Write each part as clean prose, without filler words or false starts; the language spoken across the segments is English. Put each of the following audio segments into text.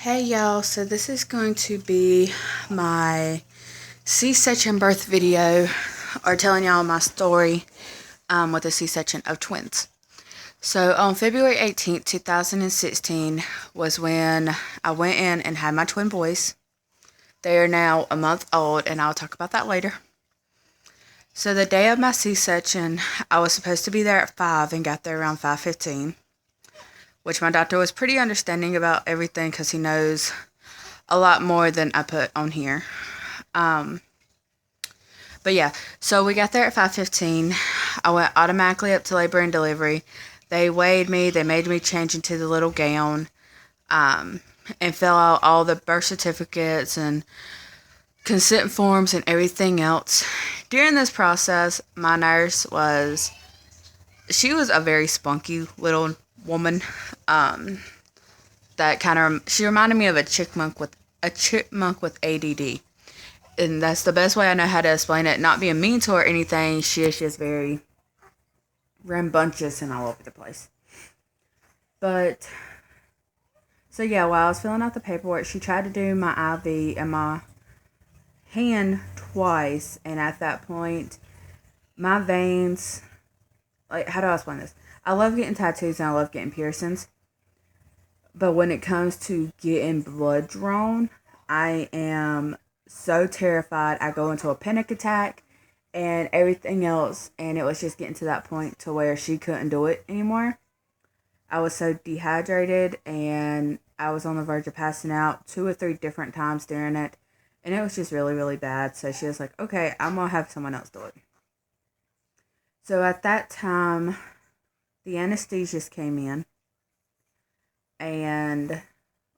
Hey y'all, so this is going to be my C-section birth video, or telling y'all my story with a C-section of twins. So on February 18th, 2016 was when I went in and had my twin boys. They are now a month old, and I'll talk about that later. So the day of my C-section, I was supposed to be there at 5 and got there around 5:15, which my doctor was pretty understanding about everything because he knows a lot more than I put on here. But yeah, so we got there at 5:15. I went automatically up to labor and delivery. They weighed me. They made me change into the little gown, and fill out all the birth certificates and consent forms and everything else. During this process, my nurse she was a very spunky little woman. She reminded me of a chipmunk with ADD. And that's the best way I know how to explain it. Not being mean to her or anything, she is just very rambunctious and all over the place. But, so yeah, while I was filling out the paperwork, she tried to do my IV and my hand twice. And at that point, my veins, like, how do I explain this? I love getting tattoos and I love getting piercings. But when it comes to getting blood drawn, I am so terrified. I go into a panic attack and everything else, and it was just getting to that point to where she couldn't do it anymore. I was so dehydrated and I was on the verge of passing out 2 or 3 different times during it, and it was just really, really bad. So she was like, okay, I'm gonna have someone else do it. So at that time, the anesthesiast came in, and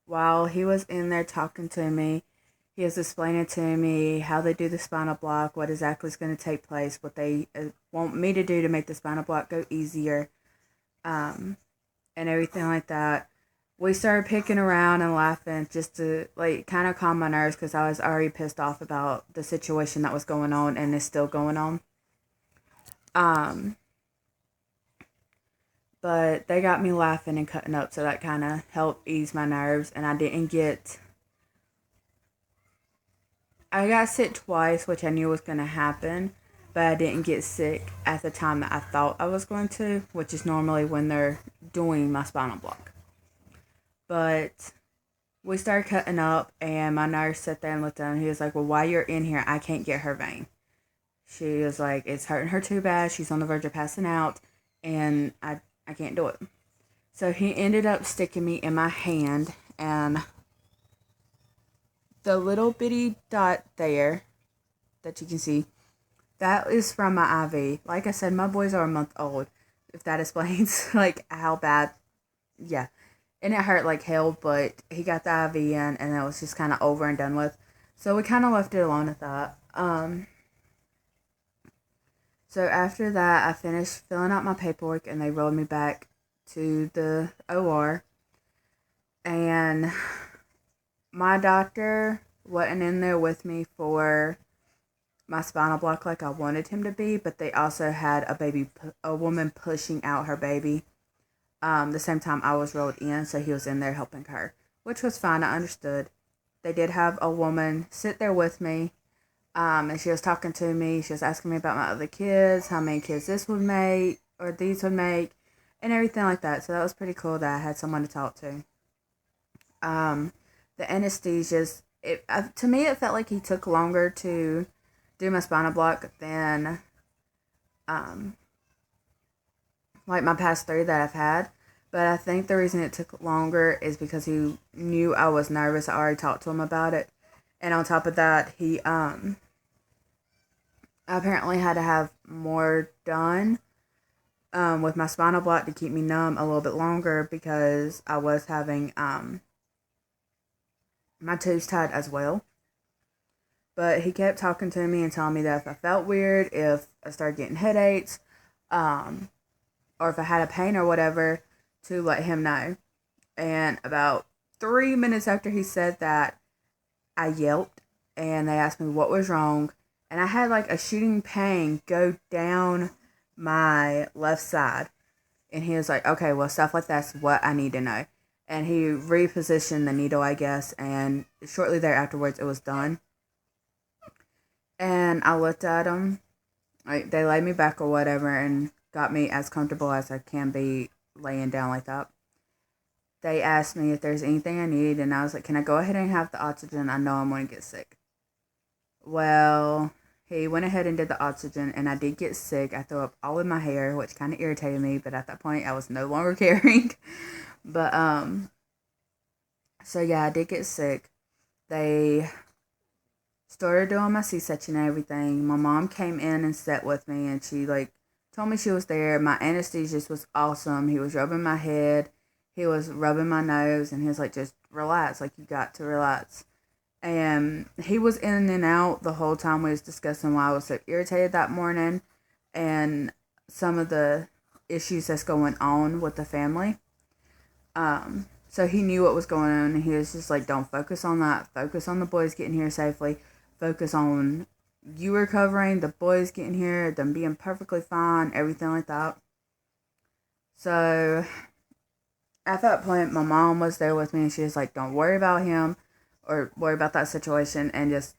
while he was in there talking to me, he was explaining to me how they do the spinal block, what exactly is going to take place, what they want me to do to make the spinal block go easier, and everything like that. We started picking around and laughing just to, like, kind of calm my nerves because I was already pissed off about the situation that was going on and is still going on. But they got me laughing and cutting up, so that kind of helped ease my nerves, and I got sick twice, which I knew was going to happen, but I didn't get sick at the time that I thought I was going to, which is normally when they're doing my spinal block. But we started cutting up, and my nurse sat there and looked at him. He was like, well, while you're in here, I can't get her vein. She was like, it's hurting her too bad. She's on the verge of passing out, and I can't do it. So he ended up sticking me in my hand, and the little bitty dot there that you can see, that is from my IV. Like I said, my boys are a month old, if that explains like how bad. Yeah, and it hurt like hell, but he got the IV in, and it was just kind of over and done with. So we kind of left it alone at that. So after that, I finished filling out my paperwork, and they rolled me back to the OR. And my doctor wasn't in there with me for my spinal block like I wanted him to be, but they also had a woman pushing out her baby the same time I was rolled in, so he was in there helping her, which was fine. I understood. They did have a woman sit there with me, and she was talking to me. She was asking me about my other kids, how many kids these would make, and everything like that. So that was pretty cool that I had someone to talk to. The anesthesiast, to me, it felt like he took longer to do my spinal block than, like my past 3 that I've had. But I think the reason it took longer is because he knew I was nervous. I already talked to him about it. And on top of that, he, apparently had to have more done, with my spinal block to keep me numb a little bit longer because I was having, my tubes tied as well. But he kept talking to me and telling me that if I felt weird, if I started getting headaches, or if I had a pain or whatever, to let him know. And about 3 minutes after he said that, I yelped, and they asked me what was wrong. And I had like a shooting pain go down my left side. And he was like, okay, well, stuff like that's what I need to know. and he repositioned the needle, I guess, and shortly there afterwards it was done. And I looked at them, like, they laid me back or whatever and got me as comfortable as I can be laying down like that. They asked me if there's anything I need, and I was like, can I go ahead and have the oxygen? I know I'm going to get sick. Well, he went ahead and did the oxygen, and I did get sick. I threw up all in my hair, which kind of irritated me, but at that point, I was no longer caring. But, so yeah, I did get sick. They started doing my C-section and everything. My mom came in and sat with me, and she, like, told me she was there. My anesthesiologist was awesome. He was rubbing my head. He was rubbing my nose, and he was like, just relax. Like, you got to relax. And he was in and out the whole time we was discussing why I was so irritated that morning and some of the issues that's going on with the family. So he knew what was going on, and he was just like, don't focus on that. Focus on the boys getting here safely. Focus on you recovering, the boys getting here, them being perfectly fine, everything like that. So at that point, my mom was there with me, and she was like, don't worry about him or worry about that situation, and just,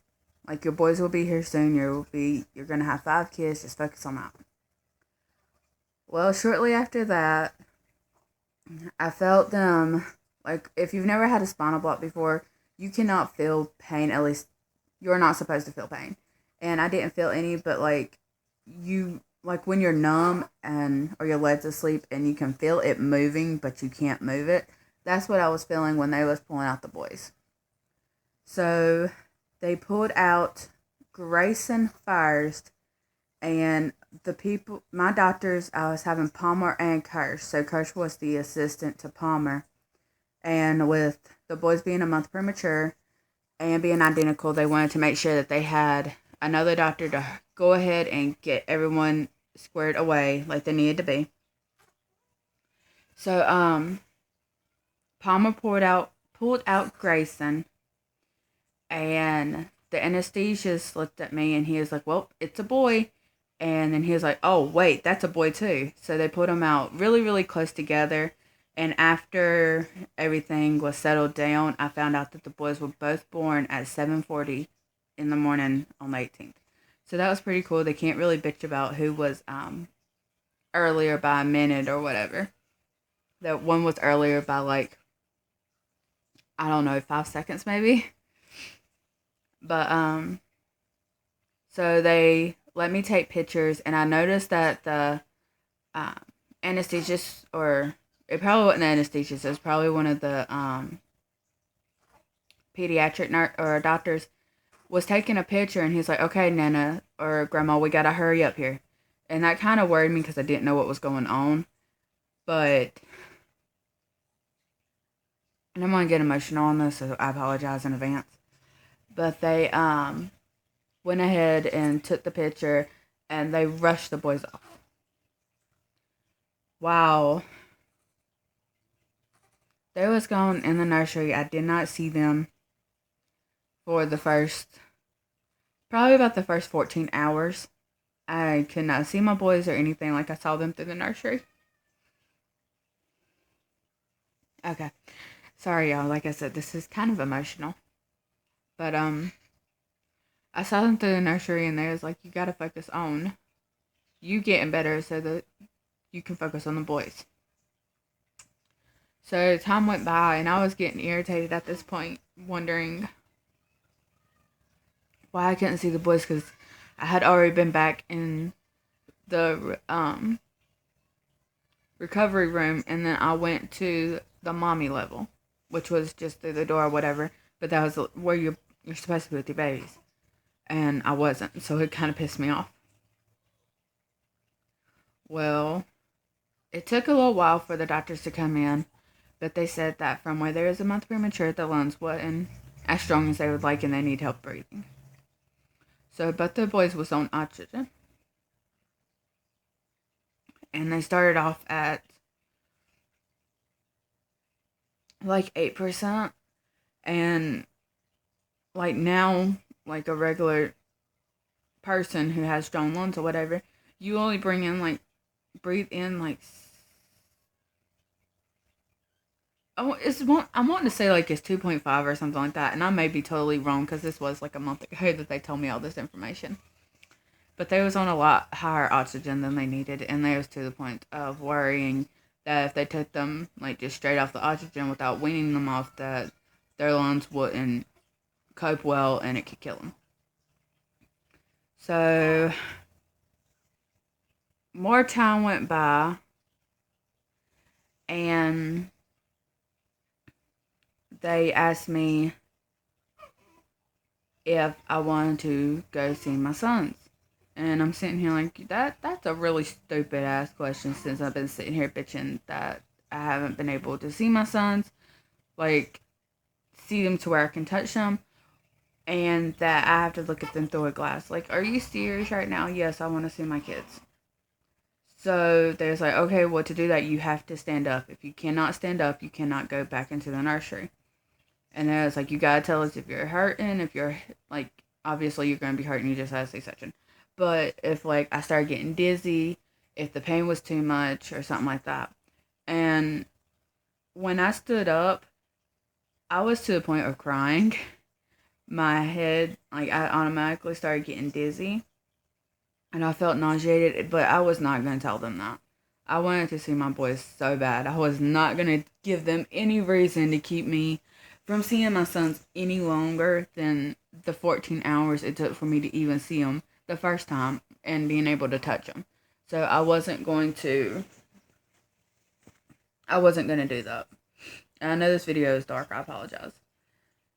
like, your boys will be here soon. You're going to have 5 kids. Just focus on that. Well, shortly after that, I felt them, like, if you've never had a spinal block before, you cannot feel pain. At least you're not supposed to feel pain. And I didn't feel any, but, like, when you're numb or your legs asleep and you can feel it moving, but you can't move it, that's what I was feeling when they was pulling out the boys. So they pulled out Grayson first, and the people, my doctors, I was having Palmer and Kirsch. So Kirsch was the assistant to Palmer. And with the boys being a month premature and being identical, they wanted to make sure that they had another doctor to go ahead and get everyone squared away like they needed to be. So Palmer pulled out Grayson. And the anesthesiologist looked at me, and he was like, well, it's a boy. And then he was like, oh, wait, that's a boy too. So they put them out really, really close together. And after everything was settled down, I found out that the boys were both born at 7:40 in the morning on the 18th. So that was pretty cool. They can't really bitch about who was earlier by a minute or whatever. That one was earlier by, like, I don't know, 5 seconds maybe. But, so they let me take pictures, and I noticed that the anesthesiologist, or it probably wasn't an anesthesiologist, it was probably one of the pediatric doctors, was taking a picture, and he's like, okay, Nana, or Grandma, we gotta hurry up here. And that kind of worried me because I didn't know what was going on. But, and I'm going to get emotional on this, so I apologize in advance. But they went ahead and took the picture, and they rushed the boys off. Wow. They was gone in the nursery. I did not see them for probably about the first 14 hours. I could not see my boys or anything like I saw them through the nursery. Okay. Sorry, y'all. Like I said, this is kind of emotional. But, I saw them through the nursery, and they was like, you gotta focus on you getting better so that you can focus on the boys. So time went by, and I was getting irritated at this point, wondering why I couldn't see the boys, because I had already been back in the recovery room, and then I went to the mommy level, which was just through the door or whatever, but that was where you're supposed to be with your babies. And I wasn't, so it kind of pissed me off. Well, it took a little while for the doctors to come in, but they said that from where there is a month premature, the lungs wasn't as strong as they would like, and they need help breathing. So both the boys was on oxygen. And they started off at like 8%. And like now, like a regular person who has strong lungs or whatever, you only breathe in like I'm wanting to say like it's 2.5 or something like that, and I may be totally wrong because this was like a month ago that they told me all this information. But they was on a lot higher oxygen than they needed, and they was to the point of worrying that if they took them like just straight off the oxygen without weaning them off, that their lungs wouldn't cope well and it could kill them. So more time went by, and they asked me if I wanted to go see my sons. And I'm sitting here like, that's a really stupid ass question, since I've been sitting here bitching that I haven't been able to see my sons, like see them to where I can touch them, and that I have to look at them through a glass. Like, are you serious right now? Yes, I want to see my kids. So there's like, okay, well, to do that, you have to stand up. If you cannot stand up, you cannot go back into the nursery. And then it's like, you gotta tell us if you're hurting, if you're, like, obviously you're gonna be hurting, you just had a C-section. But if, like, I started getting dizzy, if the pain was too much, or something like that. And when I stood up, I was to the point of crying. My head, like, I automatically started getting dizzy. And I felt nauseated, but I was not gonna tell them that. I wanted to see my boys so bad. I was not gonna give them any reason to keep me from seeing my sons any longer than the 14 hours it took for me to even see them the first time and being able to touch them. So I wasn't going to do that. And I know this video is dark, I apologize.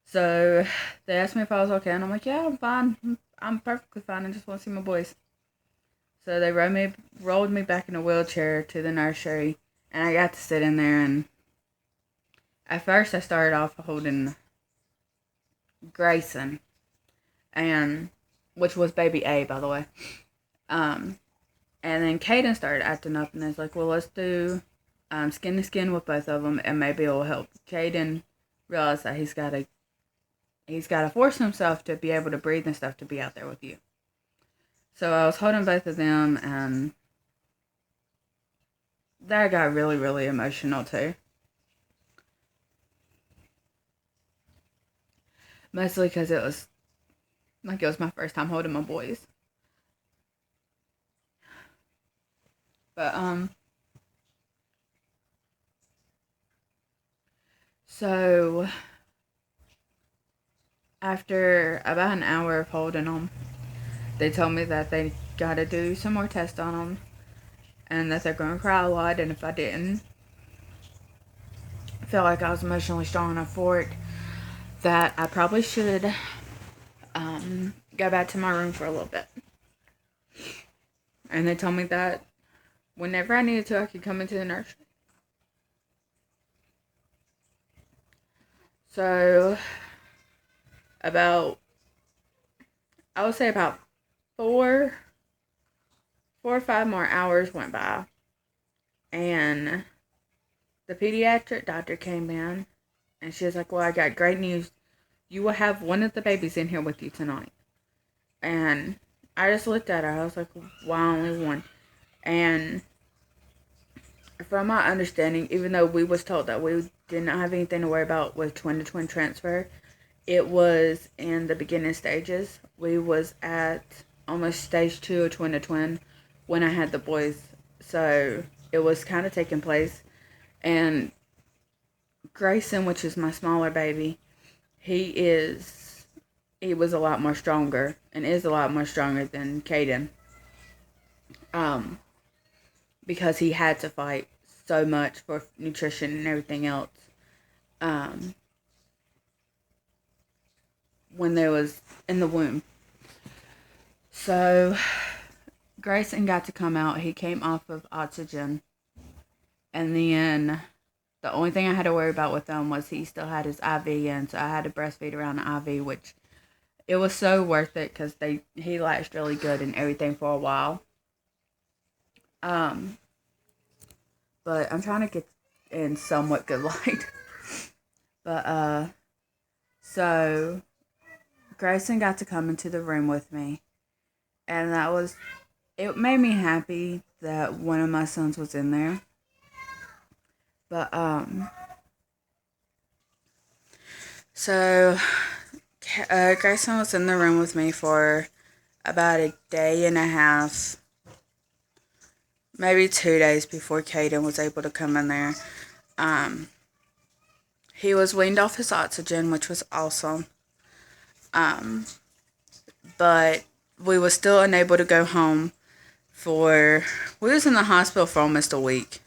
So they asked me if I was okay, and I'm like, yeah, I'm fine. I'm perfectly fine. I just want to see my boys. So they rolled me back in a wheelchair to the nursery, and I got to sit in there. And at first I started off holding Grayson, and which was baby A, by the way. And then Caden started acting up, and it's like, well, let's do skin to skin with both of them, and maybe it will help. Caden realized that he's got to force himself to be able to breathe and stuff to be out there with you. So I was holding both of them, and that got really, really emotional too. Mostly because it was my first time holding my boys. But so after about an hour of holding them, they told me that they gotta do some more tests on them, and that they're gonna cry a lot, and if I didn't feel like I was emotionally strong enough for it, that I probably should go back to my room for a little bit. And they told me that whenever I needed to, I could come into the nursery. So I would say about 4 or 5 more hours went by, and the pediatric doctor came in, and she was like, well, I got great news. You will have one of the babies in here with you tonight. And I just looked at her. I was like, why only one? And from my understanding, even though we was told that we did not have anything to worry about with twin-to-twin transfer, it was in the beginning stages. We was at almost stage 2 of twin-to-twin when I had the boys. So it was kind of taking place. And Grayson, which is my smaller baby, he was a lot more stronger, and is a lot more stronger than Caden. Because he had to fight so much for nutrition and everything else. When they was in the womb. So Grayson got to come out. He came off of oxygen. And then the only thing I had to worry about with him was he still had his IV in, so I had to breastfeed around the IV, which it was so worth it because he latched really good and everything for a while. But I'm trying to get in somewhat good light. But so Grayson got to come into the room with me, and it made me happy that one of my sons was in there. But So, Grayson was in the room with me for about a day and a half, maybe 2 days before Caden was able to come in there. He was weaned off his oxygen, which was awesome. But we were still unable to go home we was in the hospital for almost a week.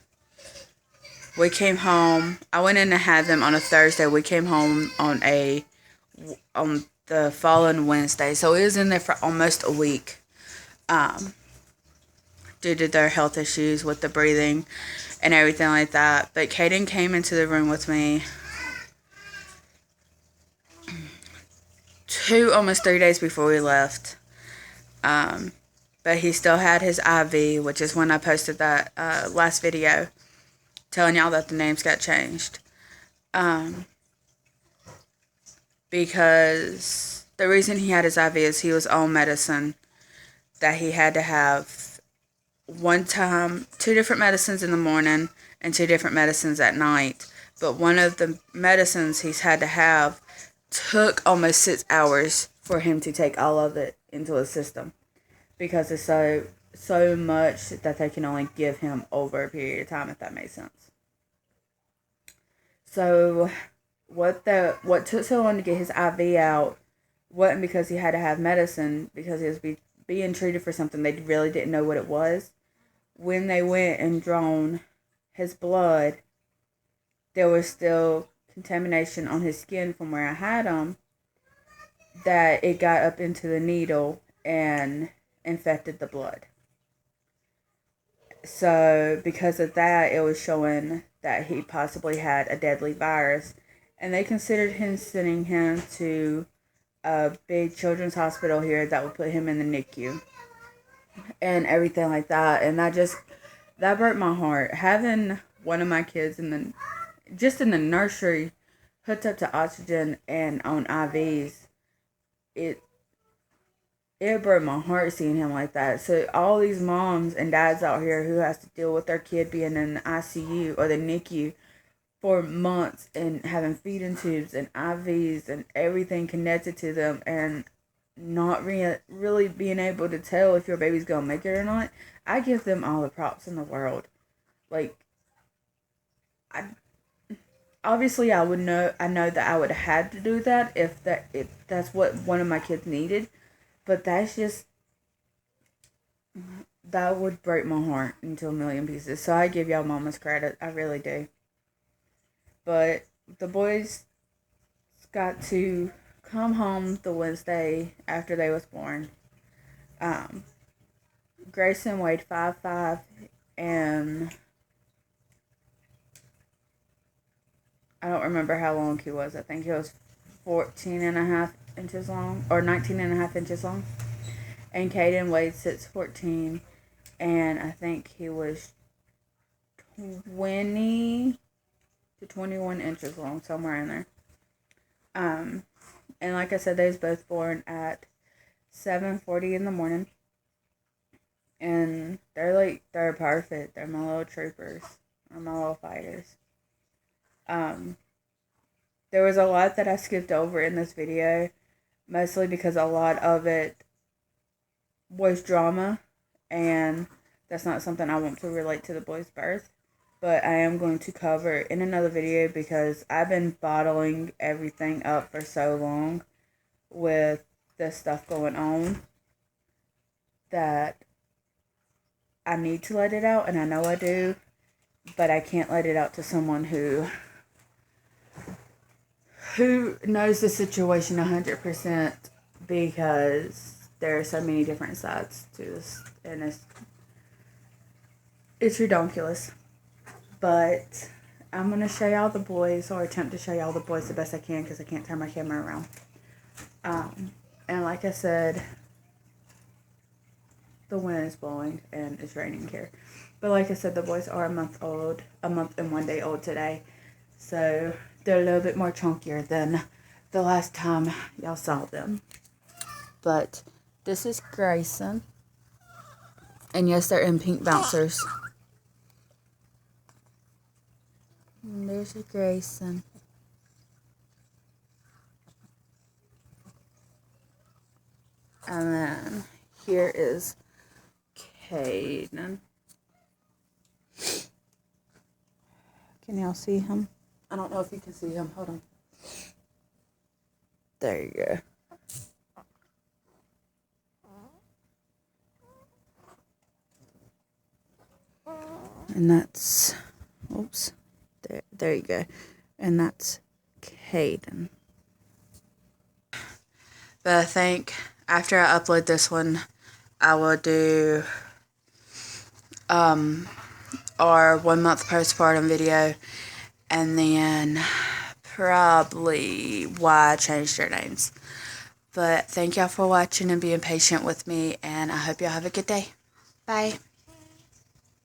We came home. I went in to have them on a Thursday. We came home on the following Wednesday. So we was in there for almost a week. Due to their health issues with the breathing and everything like that. But Caden came into the room with me almost 3 days before we left. But he still had his IV, which is when I posted that last video telling y'all that the names got changed. Because the reason he had his IV is he was on medicine that he had to have one time, 2 different medicines in the morning and 2 different medicines at night. But one of the medicines he's had to have took almost 6 hours for him to take all of it into his system. Because it's so much that they can only give him over a period of time, if that makes sense. So what took so long to get his IV out wasn't because he had to have medicine, because he was being treated for something they really didn't know what it was. When they went and drawn his blood, there was still contamination on his skin from where I had him, that it got up into the needle and infected the blood. So because of that, it was showing that he possibly had a deadly virus, and they considered sending him to a big children's hospital here that would put him in the NICU and everything like that. And that broke my heart. Having one of my kids in the nursery hooked up to oxygen and on IVs, it broke my heart seeing him like that. So all these moms and dads out here who has to deal with their kid being in the ICU or the NICU for months and having feeding tubes and IVs and everything connected to them, and not really being able to tell if your baby's gonna make it or not, I give them all the props in the world. Like, obviously I know that I would have had to do that if that's what one of my kids needed. But that would break my heart into a million pieces. So I give y'all mamas credit. I really do. But the boys got to come home the Wednesday after they was born. Grayson weighed 5'5", and I don't remember how long he was. I think he was 14.5 inches long, or 19.5 inches long. And Caden weighed 6'14", and I think he was 20 to 21 inches long, somewhere in there. And like I said, they was both born at 7:40 in the morning. And they're perfect. They're my little troopers. They're my little fighters. There was a lot that I skipped over in this video, mostly because a lot of it was drama, and that's not something I want to relate to the boy's birth. But I am going to cover in another video, because I've been bottling everything up for so long with this stuff going on that I need to let it out, and I know I do, but I can't let it out to someone who knows the situation 100%, because there are so many different sides to this, and it's ridiculous. But I'm going to show y'all the boys, or attempt to show y'all the boys the best I can, because I can't turn my camera around. And like I said, the wind is blowing and it's raining here. But like I said, the boys are a month and 1 day old today. So they're a little bit more chunkier than the last time y'all saw them. But this is Grayson. And yes, they're in pink bouncers. And there's your Grayson. And then here is Caden. Can y'all see him? I don't know if you can see him. Hold on. There you go. And that's, oops, there you go. And that's Caden. But I think after I upload this one, I will do our 1 month postpartum video, and then probably why I changed their names. But thank y'all for watching and being patient with me, and I hope y'all have a good day. Bye.